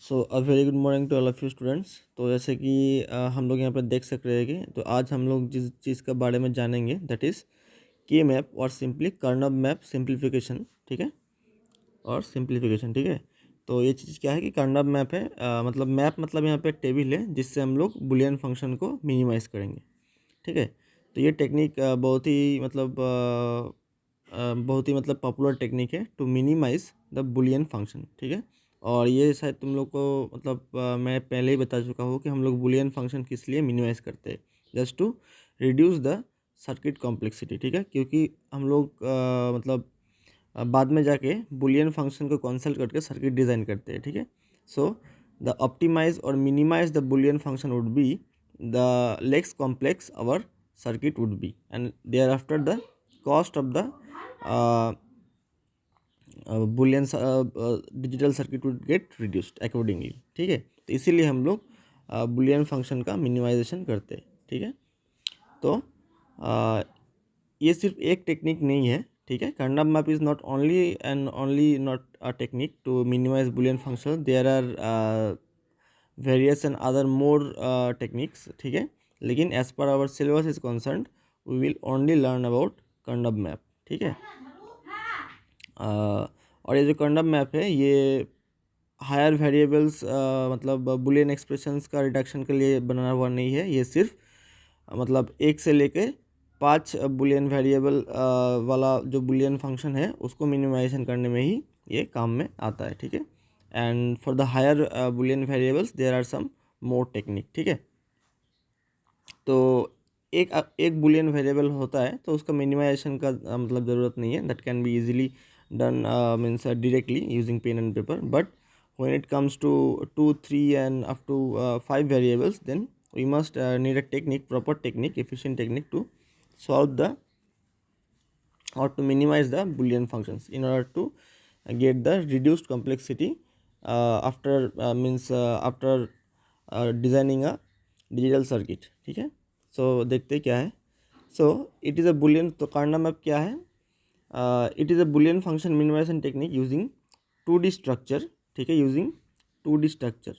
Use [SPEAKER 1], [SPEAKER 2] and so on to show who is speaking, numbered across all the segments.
[SPEAKER 1] So a very good morning to all of you students. तो जैसे कि हम लोग यहाँ पर देख सक रहे हैं कि तो आज हम लोग जिस चीज़ के बारे में जानेंगे दैट इज़ के मैप और सिंपली कर्नल मैप सिंप्लीफिकेशन। ठीक है, और सिंप्लीफिकेशन। ठीक है, तो ये चीज़ क्या है कि कर्नल मैप है, मतलब मैप मतलब यहाँ पे टेबल है जिससे हम लोग बुलियन फंक्शन को मिनिमाइज़ करेंगे। ठीक है, तो ये टेक्निक बहुत ही मतलब पॉपुलर टेक्निक है to minimise the Boolean function. ठीक है, और ये शायद तुम लोग को मैं पहले ही बता चुका हूँ कि हम लोग बुलियन फंक्शन किस लिए मिनिमाइज करते हैं, just to reduce the circuit complexity. ठीक है, क्योंकि हम लोग बाद में जाके बुलियन फंक्शन को कंसल्ट करके सर्किट डिज़ाइन करते हैं। ठीक है, सो द ऑप्टिमाइज और minimize the Boolean function would be the less complex our circuit would be, and thereafter the cost of the boolean digital circuit would get reduced accordingly। ठीक है, तो इसीलिए हम लोग बुलियन फंक्शन का minimisation करते हैं। ठीक है, तो ये सिर्फ एक टेक्निक नहीं है। ठीक है, Karnaugh map is not only and only not a technique to minimize boolean function, there are various and other more techniques. ठीक है, लेकिन as per our syllabus is concern we will only learn about Karnaugh map. ठीक है, और ये जो Karnaugh map है ये हायर वेरिएबल्स मतलब बुलियन एक्सप्रेशंस का रिडक्शन के लिए बना हुआ नहीं है। ये सिर्फ मतलब एक से लेके 5 बुलियन वेरिएबल वाला जो बुलियन फंक्शन है उसको मिनिमाइजेशन करने में ही ये काम में आता है। ठीक है, and for the higher boolean variables there are some more technique. ठीक है, तो एक बुलियन वेरिएबल होता है तो उसका मिनिमाइजेशन का मतलब ज़रूरत नहीं है, that can be easily done means directly using pen and paper. But when it comes to 2 3 and up to 5 variables, then we must need a technique, proper technique, efficient technique to solve the or to minimize the boolean functions in order to get the reduced complexity after designing a digital circuit। ठीक है, सो देखते क्या है। So it is a boolean, तो Karnaugh map क्या है? It is a boolean function minimization technique using 2D structure. ठीक है, using 2D structure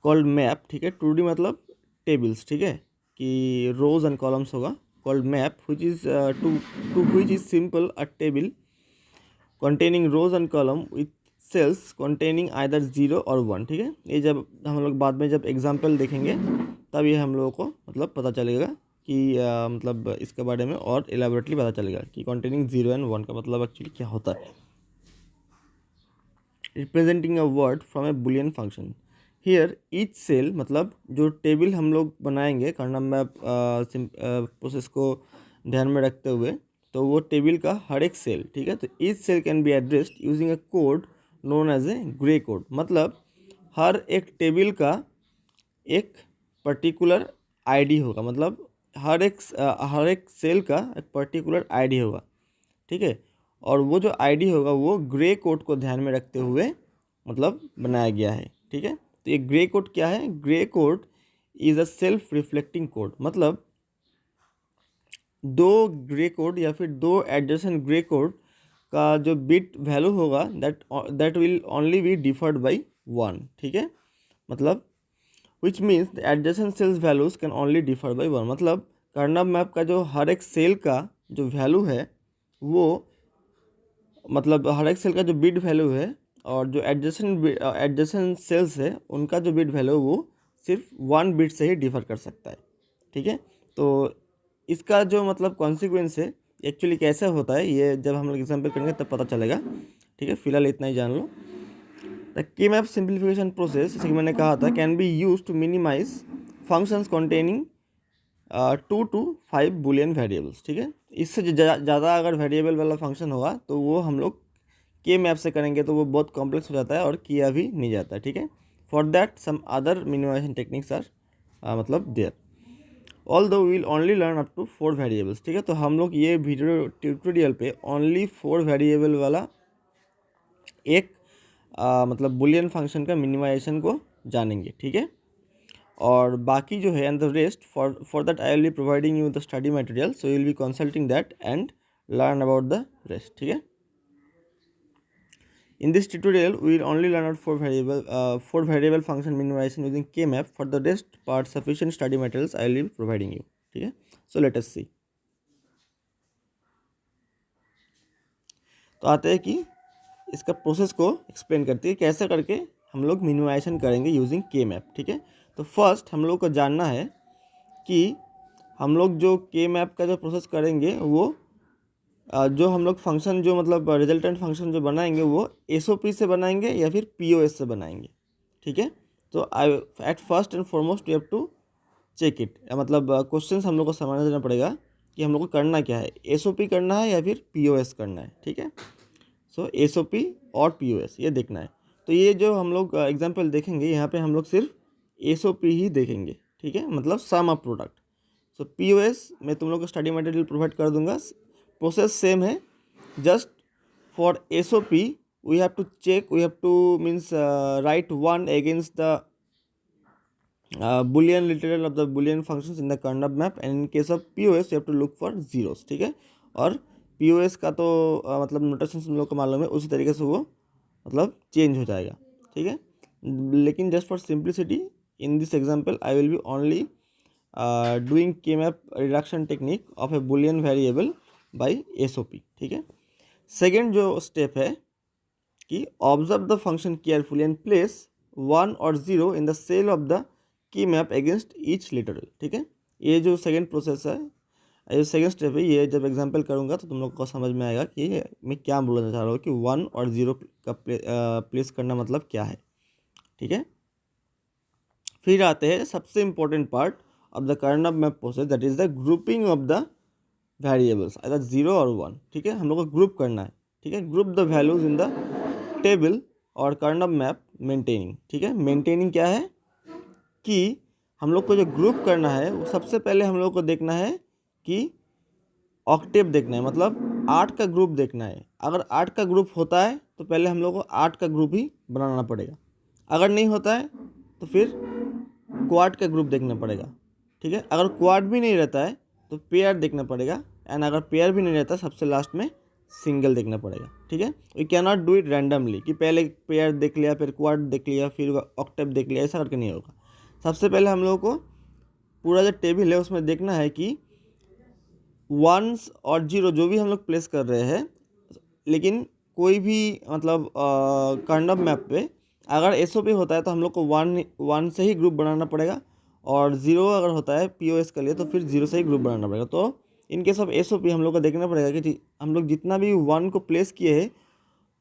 [SPEAKER 1] called map. ठीक है, 2D मतलब टेबल्स। ठीक है, कि रोज एंड कॉलम्स होगा, called map which is to which is simple a table containing rows and column with cells containing either 0 और 1। ठीक है, ये जब हम लोग बाद में जब एग्जाम्पल देखेंगे तब ये हम लोगों को मतलब पता चलेगा कि मतलब इसके बारे में और एलाबोरेटली पता चलेगा कि containing 0 and 1 का मतलब एक्चुअली क्या होता है। Representing a word from a boolean function, here each cell मतलब जो टेबल हम लोग बनाएंगे कर्नल मैप प्रोसेस को ध्यान में रखते हुए, तो वो टेबल का हर एक सेल। ठीक है, तो each cell can be addressed using a code known as a gray code. मतलब हर एक टेबल का एक पर्टिकुलर आईडी होगा, मतलब हर एक सेल का एक पर्टिकुलर आईडी होगा। ठीक है, और वो जो आईडी होगा वो ग्रे कोड को ध्यान में रखते हुए मतलब बनाया गया है। ठीक है, तो ये ग्रे कोड क्या है? Grey code is a self reflecting code. मतलब दो ग्रे कोड या फिर दो एडजेसेंट ग्रे कोड का जो बिट वैल्यू होगा that will only be differed by 1। ठीक है, मतलब which means the adjacent cells values can only differ by 1। मतलब कर्नल मैप का जो हर एक सेल का जो वैल्यू है वो मतलब हर एक सेल का जो बिट वैल्यू है और जो एडजेसेंट सेल्स है उनका जो बिट वैल्यू वो सिर्फ 1 बिट से ही डिफर कर सकता है। ठीक है, तो इसका जो मतलब कॉन्सिक्वेंस है एक्चुअली कैसे होता है ये जब हम लोग एग्जाम्पल करेंगे तब पता चलेगा। ठीक है, फिलहाल इतना ही जान लो। The K map simplification process, जैसे कि मैंने कहा था, can be use to minimize functions containing 2 to 5 boolean variables. ठीक है, इससे ज़्यादा अगर वेरिएबल वाला फंक्शन होगा तो वो हम लोग के मैप से करेंगे तो वो बहुत कॉम्प्लेक्स हो जाता है और किया भी नहीं जाता है। ठीक है, for that some other minimization techniques are मतलब there, although will only learn up to 4 variables. ठीक है, तो हम लोग ये वीडियो ट्यूटोरियल पे ओनली 4 वेरिएबल वाला एक मतलब बुलियन फंक्शन का मिनिमाइजेशन को जानेंगे। ठीक है, और बाकी जो है and the rest for that I will be providing you the study material, so you will be consulting that and learn about the rest. ठीक है। In this tutorial, we will only learn about four variable function minimization using K-map. For the rest part, sufficient study materials I will be providing you. ठीक है, so let us see. तो आते हैं कि इसका process को explain करती है कैसे करके हम लोग मिनिमाइजेशन करेंगे यूजिंग K-map. ठीक है, तो फर्स्ट हम लोग को जानना है कि हम लोग जो K-map का जो प्रोसेस करेंगे वो जो हम लोग फंक्शन जो मतलब रिजल्टेंट फंक्शन जो बनाएंगे वो SOP से बनाएंगे या फिर POS से बनाएंगे. ठीक है, तो I at first and foremost you have to check it. मतलब क्वेश्चंस हम लोग को समझ देना पड़ेगा कि हम लोग को करना क्या है, SOP करना है या फिर POS करना है. ठीक है, सो SOP और POS ये देखना है. तो ये जो हम लोग एग्जाम्पल देखेंगे यहाँ पे हम लोग सिर्फ SOP ही देखेंगे. ठीक है, मतलब सम ऑफ प्रोडक्ट. सो POS मैं तुम लोग को स्टडी मटेरियल प्रोवाइड कर दूंगा. प्रोसेस सेम है, just for SOP we have to check, we have to means write 1 against the boolean literal of the boolean functions in the Karnaugh map, and in case of POS you have to look for zeros. ठीक है, और POS का तो मतलब notation हम लोग को मालूम है, उसी तरीके से वो मतलब चेंज हो जाएगा. ठीक है, लेकिन just for simplicity in this example I will be only doing K-map reduction technique of a boolean variable by SOP. ठीक है, सेकेंड जो स्टेप है कि observe the function carefully and place 1 और 0 in the cell of the K-map against each literal. ठीक है, ये जो सेकेंड प्रोसेस है, ये सेकेंड स्टेप है, ये जब एग्जांपल करूँगा तो तुम लोग को समझ में आएगा कि मैं क्या बोलना चाह रहा हूँ कि 1 और 0 का प्लेस करना मतलब क्या है. ठीक है, फिर आते हैं सबसे important part of the Karnaugh map process, that is the grouping of the variables, अगर 0 और 1. ठीक है, हम लोग को ग्रुप करना है. ठीक है, group the values in the table और Karnaugh मैप मेंटेनिंग. ठीक है, मेंटेनिंग क्या है कि हम लोग को जो ग्रुप करना है वो सबसे पहले हम लोग को देखना है कि ऑक्टेव देखना है, मतलब 8 का ग्रुप देखना है. अगर 8 का ग्रुप होता है तो पहले हम लोग को 8 का ग्रुप ही बनाना पड़ेगा. अगर नहीं होता है तो फिर क्वाड का ग्रुप देखना पड़ेगा. ठीक है, अगर क्वाड भी नहीं रहता है तो पेयर देखना पड़ेगा, एंड अगर पेयर भी नहीं रहता सबसे लास्ट में सिंगल देखना पड़ेगा. ठीक है, we can not do it randomly कि पहले पेयर देख लिया फिर क्वाड देख लिया फिर ऑक्टेव देख लिया, ऐसा करके नहीं होगा. सबसे पहले हम लोगों को पूरा जो टेबल है उसमें देखना है कि 1s और 0 जो भी हम लोग प्लेस कर रहे हैं, लेकिन कोई भी मतलब Karnaugh मैप पे अगर SOP होता है तो हम लोग को 1 से ही ग्रुप बनाना पड़ेगा, और 0 अगर होता है POS के लिए तो फिर 0 से ही ग्रुप बनाना पड़ेगा. तो इन केस ऑफ SOP हम लोग को देखना पड़ेगा कि हम लोग जितना भी 1 को प्लेस किए हैं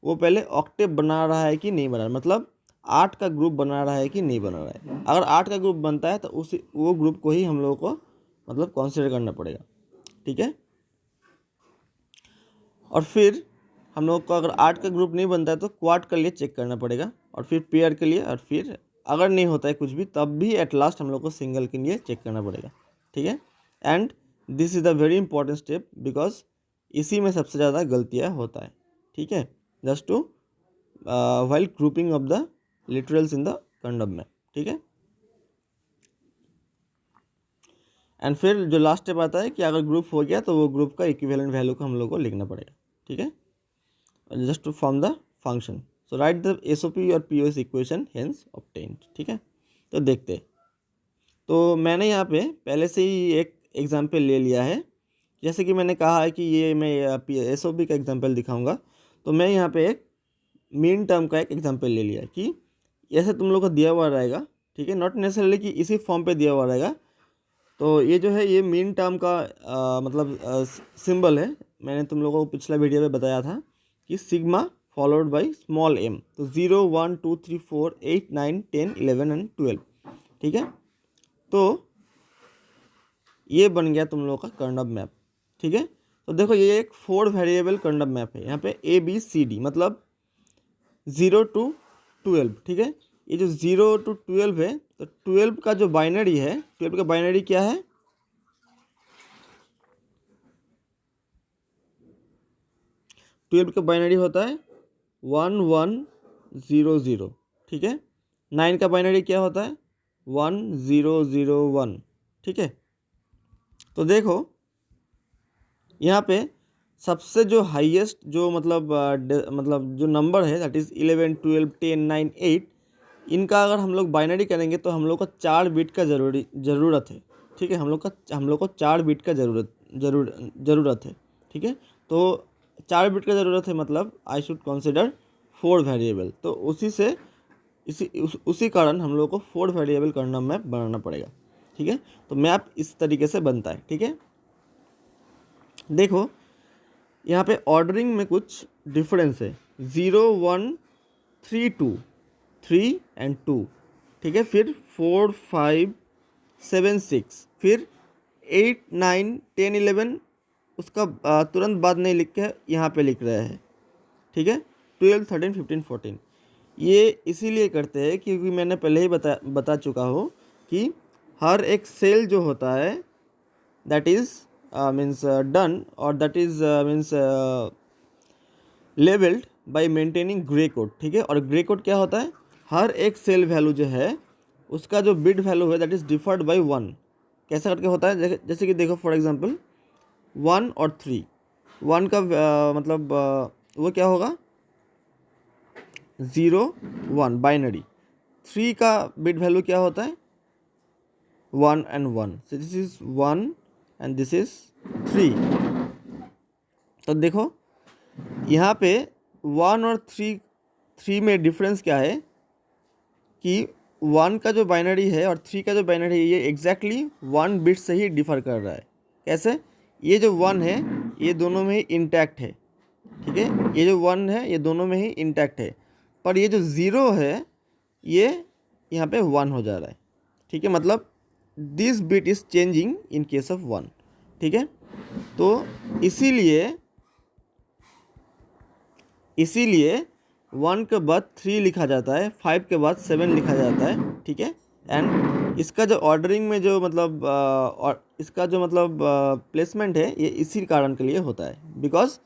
[SPEAKER 1] वो पहले ऑक्टेव बना रहा है कि नहीं बना रहा है, मतलब 8 का ग्रुप बना रहा है कि नहीं बना रहा है. अगर 8 का ग्रुप बनता है तो वो ग्रुप को ही हम लोगों को मतलब कंसीडर करना पड़ेगा. ठीक है, और फिर हम लोग को अगर 8 का ग्रुप नहीं बनता है तो क्वाड के लिए चेक करना पड़ेगा, और फिर पेयर के लिए, और फिर अगर नहीं होता है कुछ भी तब भी एट लास्ट हम लोग को सिंगल के लिए चेक करना पड़ेगा. ठीक है, and this is the very important step because इसी में सबसे ज़्यादा गलतियाँ होता है. ठीक है, just to while grouping of the literals in the Karnaugh map. ठीक है, एंड फिर जो लास्ट स्टेप आता है कि अगर ग्रुप हो गया तो वो ग्रुप का इक्विवेलेंट वैल्यू को हम लोग को लिखना पड़ेगा. ठीक है, just to form the function. So write the SOP और POS इक्वेशन हेंस ऑब्टेन्ड. ठीक है, तो देखते हैं. तो मैंने यहाँ पे पहले से ही एक एग्जाम्पल ले लिया है. जैसे कि मैंने कहा है कि ये मैं SOP का एग्जाम्पल दिखाऊंगा, तो मैं यहाँ पे एक मीन टर्म का एक एग्जाम्पल ले लिया कि ऐसे तुम लोग को दिया हुआ रहेगा. ठीक है, नॉट नेसेसरली कि इसी फॉर्म पे दिया हुआ रहेगा. तो ये जो है ये मीन टर्म का मतलब सिंबल है. मैंने तुम लोगों को पिछला वीडियो में बताया था कि sigma followed by small m. तो 0 1 2 3 4 8 9 10 11 एंड 12. ठीक है, तो ये बन गया तुम लोगों का Karnaugh मैप. ठीक है, तो देखो ये एक 4 वेरिएबल Karnaugh मैप है. यहाँ पे ABCD मतलब 0 to 12. ठीक है, ये जो 0 to 12 है तो 12 का जो बाइनरी है, 12 का बाइनरी क्या है, 12 का बाइनरी होता है 1 1 0 0. ठीक है, 9 का बाइनरी क्या होता है 1 0 0 1. ठीक है, तो देखो यहाँ पे सबसे जो हाईएस्ट जो मतलब जो नंबर है दैट इज़ 11, 12, 10, 9, 8, इनका अगर हम लोग बाइनरी करेंगे तो हम लोग को 4 बिट का ज़रूरत है। ठीक है, हम लोग को 4 बिट का ज़रूरत है। ठीक है, तो 4 बिट का ज़रूरत है, मतलब आई शुड कंसिडर 4 वेरिएबल। तो उसी कारण हम लोग को 4 वेरिएबल का मैप बनाना पड़ेगा। ठीक है, तो मैप इस तरीके से बनता है। ठीक है, देखो यहाँ पे ऑर्डरिंग में कुछ डिफरेंस है। 0, 1, 3, 2, 3 एंड 2। ठीक है, फिर 4, 5, 7, 6, फिर 8, 9, 10, 11 उसका तुरंत बाद नहीं लिख के यहाँ पे लिख रहे हैं। ठीक है, 12, 13, 15, 14। ये इसीलिए करते हैं क्योंकि मैंने पहले ही बता चुका हूँ कि हर एक सेल जो होता है दैट इज़ मीन्स डन और that is means labelled by maintaining gray code. ठीक है, और ग्रे कोड क्या होता है, हर एक सेल वैल्यू जो है उसका जो बिट वैल्यू है दैट इज़ डिफर्ड बाय 1। कैसा करके होता है, जैसे कि देखो फॉर एग्जांपल 1 और 3। 1 का वो क्या होगा 0, 1 बाइनरी। 3 का बिट वैल्यू क्या होता है 1 and 1। So this is 1 and this is 3। तो देखो यहाँ पे 1 और 3 में डिफरेंस क्या है कि 1 का जो बाइनरी है और 3 का जो बाइनरी है ये एग्जैक्टली 1 बिट से ही डिफर कर रहा है। कैसे, ये जो 1 है ये दोनों में ही इंटैक्ट है। ठीक है, ये जो 1 है ये दोनों में ही इंटैक्ट है, पर ये जो 0 है ये यहाँ पे 1 हो जा रहा है। ठीक है, मतलब this bit is changing in case of 1। ठीक है, तो इसीलिए 1 के बाद 3 लिखा जाता है, 5 के बाद 7 लिखा जाता है। ठीक है, एंड इसका जो ऑर्डरिंग में जो और इसका जो प्लेसमेंट है ये इसी कारण के लिए होता है, because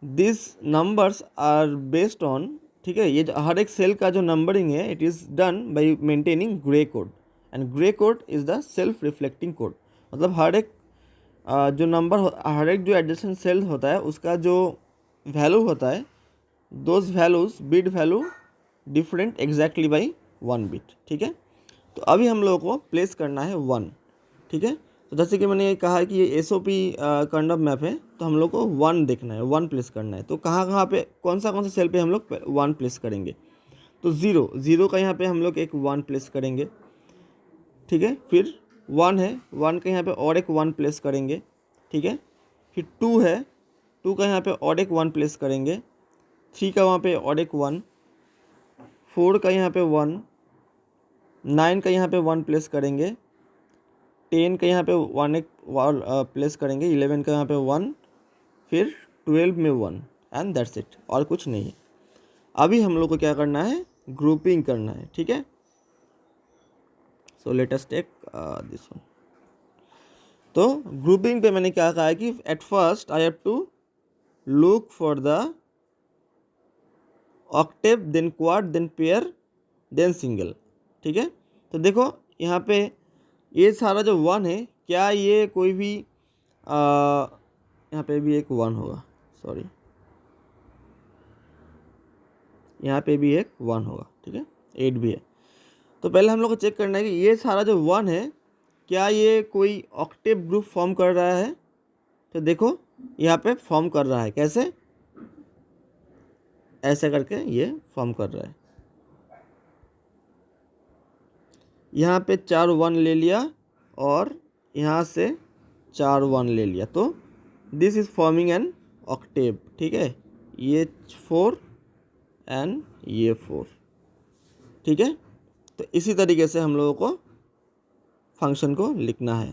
[SPEAKER 1] this numbers are based on. ठीक है, ये जो हर एक सेल का जो नंबरिंग है it is done by maintaining gray code, and grey code is the self reflecting code. मतलब हर एक हर एक जो एडजेसेंट सेल होता है उसका जो वैल्यू होता है those values bit value different exactly by 1 bit. ठीक है, तो अभी हम लोगों को प्लेस करना है 1। ठीक है, तो जैसे कि मैंने कहा कि ये SOP कर्नल मैप है, तो हम लोग को 1 देखना है, 1 प्लेस करना है। तो कहाँ पे कौन सा सेल पे हम लोग 1 प्लेस करेंगे, तो 0 का यहाँ पे हम लोग एक 1 प्लेस करेंगे। ठीक है, फिर 1 है, 1 का यहाँ पे और एक 1 प्लेस करेंगे। ठीक है, फिर 2 है, 2 का यहाँ पे और एक 1 प्लेस करेंगे। 3 का वहाँ पे और एक 1, 4 का यहाँ पे 1, 9 का यहाँ पे 1 प्लेस करेंगे, 10 का यहाँ पे 1 एक प्लेस करेंगे, 11 का यहाँ पे 1, फिर 12 में 1 एंड दैट्स इट, और कुछ नहीं है। अभी हम लोग को क्या करना है, ग्रुपिंग करना है। ठीक है, so let us take this one. तो ग्रुपिंग पे मैंने क्या कहा है कि at first I have to look for the octave, then quad, then pair, then single. ठीक है, तो देखो यहाँ पे ये सारा जो 1 है, क्या ये कोई भी यहाँ पे भी एक 1 होगा, सॉरी यहाँ पे भी एक 1 होगा। ठीक है, 8 भी है। तो पहले हम लोग को चेक करना है कि ये सारा जो 1 है क्या ये कोई ऑक्टेव ग्रुप फॉर्म कर रहा है। तो देखो यहाँ पे फॉर्म कर रहा है, कैसे, ऐसे करके ये फॉर्म कर रहा है। यहाँ पे 4 1 ले लिया और यहाँ से 4 1 ले लिया, तो this is forming an Octave. ठीक है, ये 4 एंड ये 4। ठीक है, तो इसी तरीके से हम लोगों को फंक्शन को लिखना है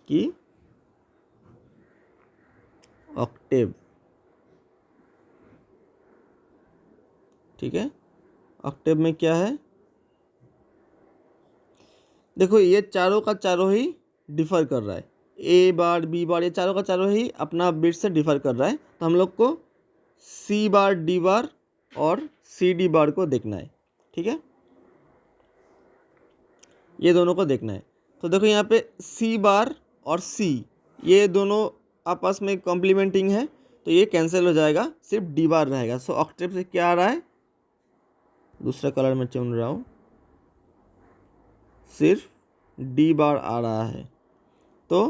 [SPEAKER 1] कि ऑक्टेव। ठीक है, ऑक्टेव में क्या है, देखो ये चारों का चारों ही डिफ़र कर रहा है, A बार B बार, ये चारों का चारों ही अपना बिट से डिफ़र कर रहा है। तो हम लोग को C बार, D बार और CD बार को देखना है। ठीक है, ये दोनों को देखना है। तो देखो यहाँ पे C बार और C ये दोनों आपस में कॉम्प्लीमेंटिंग है, तो ये कैंसिल हो जाएगा, सिर्फ डी बार रहेगा। सो ऑक्टेव से क्या आ रहा है, दूसरा कलर में चुन रहा हूँ, सिर्फ डी बार आ रहा है। तो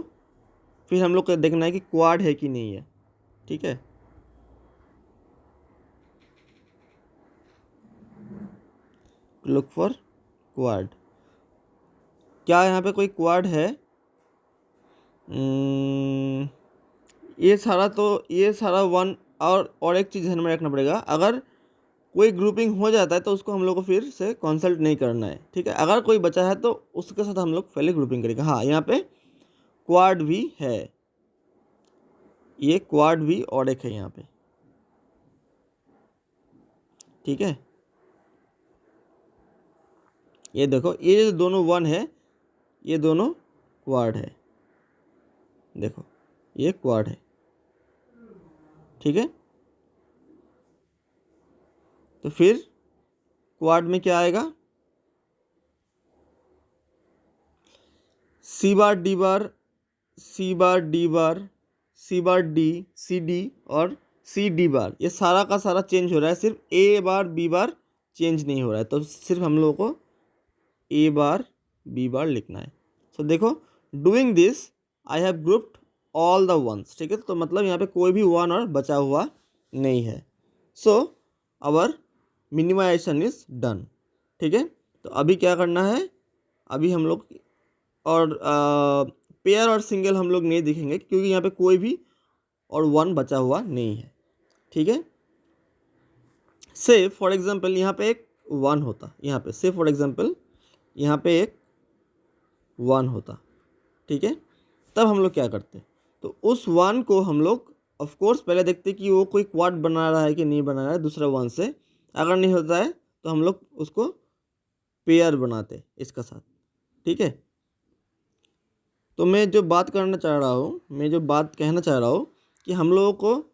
[SPEAKER 1] फिर हम लोग को देखना है कि क्वाड है कि नहीं है, ठीक है। लुक फॉर क्वाड, क्या यहाँ पे कोई क्वाड है? ये सारा वन। और एक चीज़ ध्यान में रखना पड़ेगा, अगर कोई ग्रुपिंग हो जाता है तो उसको हम लोग को फिर से कंसल्ट नहीं करना है, ठीक है। अगर कोई बचा है तो उसके साथ हम लोग पहले ग्रुपिंग करेंगे। हाँ, यहाँ पे क्वाड भी है, ये क्वाड भी और एक है यहाँ पे, ठीक है। ये देखो, ये जो दोनों वन है, ये दोनों क्वाड है, देखो ये क्वाड है, ठीक है। तो फिर क्वाड में क्या आएगा, सी बार डी बार, सी बार डी बार, सी बार डी, सी डी और सी डी बार, ये सारा का सारा चेंज हो रहा है, सिर्फ ए बार बी बार चेंज नहीं हो रहा है। तो सिर्फ हम लोगों को ए बार बी बार लिखना है। सो देखो, doing this I have grouped all the ones, ठीक है। तो मतलब यहाँ पे कोई भी वन और बचा हुआ नहीं है। So our minimization is done, ठीक है। तो अभी क्या करना है, अभी हम लोग और पेयर और सिंगल हम लोग नहीं दिखेंगे क्योंकि यहाँ पे कोई भी और वन बचा हुआ नहीं है, ठीक है। से फॉर एग्जांपल यहाँ पे एक वन होता, यहाँ पे से फॉर एग्जांपल यहाँ पे एक वन होता, ठीक है। तब हम लोग क्या करते, तो उस वन को हम लोग ऑफ कोर्स पहले देखते कि वो कोई क्वाड बना रहा है कि नहीं बना रहा है दूसरा वन से। अगर नहीं होता है तो हम लोग उसको पेयर बनाते इसका साथ, ठीक है। तो मैं जो बात करना चाह रहा हूँ, मैं जो बात कहना चाह रहा हूँ कि हम लोगों को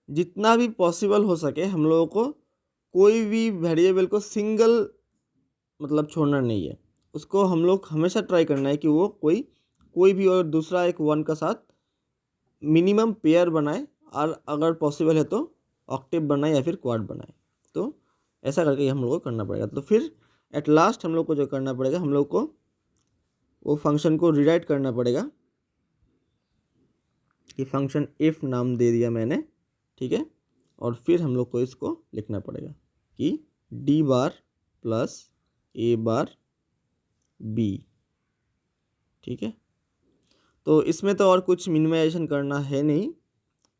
[SPEAKER 1] जितना भी पॉसिबल हो सके हम लोगों को कोई भी वेरिएबल को सिंगल मतलब छोड़ना नहीं है। उसको हम लोग हमेशा ट्राई करना है कि वो कोई भी और दूसरा एक वन का साथ मिनिमम पेयर बनाए, और अगर पॉसिबल है तो ऑक्टेव बनाए या फिर क्वाड बनाए। तो ऐसा करके हम लोग को करना पड़ेगा। तो फिर एट लास्ट हम लोग को जो करना पड़ेगा, हम लोग को वो फंक्शन को रिराइट करना पड़ेगा कि फंक्शन इफ नाम दे दिया मैंने, ठीक है। और फिर हम लोग को इसको लिखना पड़ेगा कि D bar plus A bar B, ठीक है। तो इसमें तो और कुछ मिनिमाइजेशन करना है नहीं,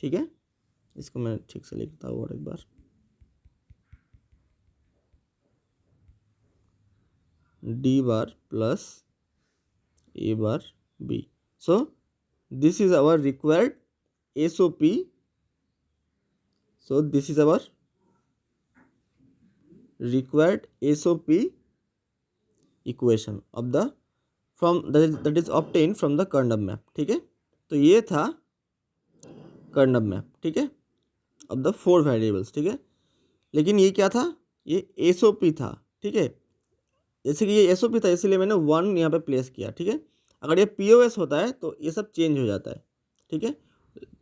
[SPEAKER 1] ठीक है। इसको मैं ठीक से लिखता हूँ और एक बार, D bar plus A bar B. So this is our required SOP. So this is our required SOP equation of the that is obtained from the Karnaugh map, ठीक है। तो ये था Karnaugh map, ठीक है, of the 4 variables, ठीक है। लेकिन ये क्या था, ये SOP था, ठीक है। जैसे कि ये SOP था इसलिए मैंने 1 यहाँ पे प्लेस किया, ठीक है। अगर ये POS होता है तो ये सब चेंज हो जाता है, ठीक है।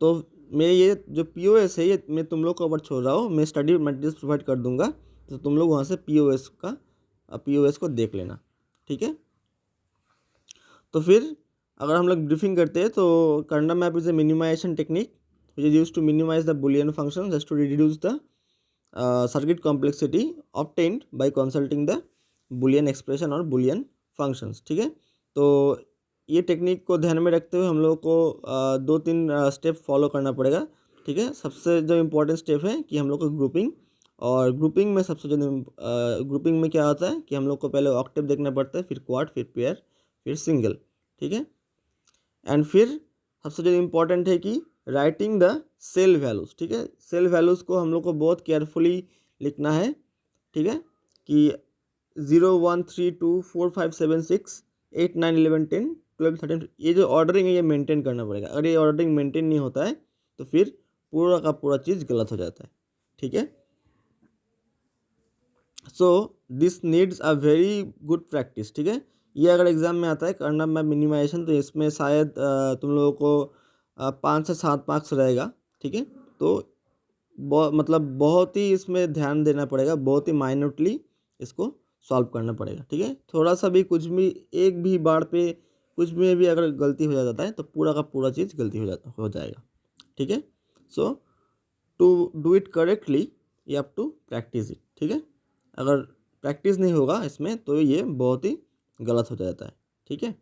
[SPEAKER 1] तो मैं ये जो POS है ये मैं तुम लोग को ऊपर छोड़ रहा हूँ, मैं स्टडी मटेरियल्स प्रोवाइड कर दूंगा, तो तुम लोग वहाँ से POS को देख लेना, ठीक है। तो फिर अगर हम लोग ब्रीफिंग करते हैं तो Karnaugh map is a minimization technique which is use to minimise the Boolean function just to reduce the circuit complexity obtained by consulting the boolean expression और बुलियन फंक्शंस, ठीक है। तो ये टेक्निक को ध्यान में रखते हुए हम लोग को 2-3 स्टेप फॉलो करना पड़ेगा, ठीक है। सबसे जो इम्पोर्टेंट स्टेप है कि हम लोग को ग्रुपिंग, और ग्रुपिंग में सबसे जो ग्रुपिंग में क्या होता है कि हम लोग को पहले ऑक्टेव देखना पड़ता है, फिर क्वाड, फिर पेयर, फिर सिंगल, ठीक है। एंड फिर सबसे जो इम्पोर्टेंट है कि राइटिंग द सेल वैल्यूज़, ठीक है। सेल वैल्यूज़ को हम लोग को बहुत केयरफुली लिखना है, ठीक है, कि 0 1 3 2 4 5 7 6 8 9 11 10 12 13, ये जो ऑर्डरिंग है ये मेंटेन करना पड़ेगा। अगर ये ऑर्डरिंग मेंटेन नहीं होता है तो फिर पूरा का पूरा चीज़ गलत हो जाता है, ठीक है। So this needs a very good practice, ठीक है। ये अगर एग्जाम में आता है Karnaugh map मिनिमाइजेशन, तो इसमें शायद तुम लोगों को 5 से 7 मार्क्स रहेगा, ठीक है। तो मतलब बहुत ही इसमें ध्यान देना पड़ेगा, बहुत ही माइन्यूटली इसको सॉल्व करना पड़ेगा, ठीक है। थोड़ा सा भी कुछ भी एक भी बार पे कुछ में भी अगर गलती हो जाता है तो पूरा का पूरा चीज़ गलती हो जाएगा, ठीक है। So to do it correctly you have to practise it, ठीक है। अगर प्रैक्टिस नहीं होगा इसमें तो ये बहुत ही गलत हो जाता है, ठीक है।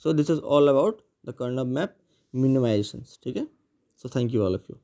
[SPEAKER 1] So this is all about the Karnaugh map minimisations, ठीक है। So thank you all of you.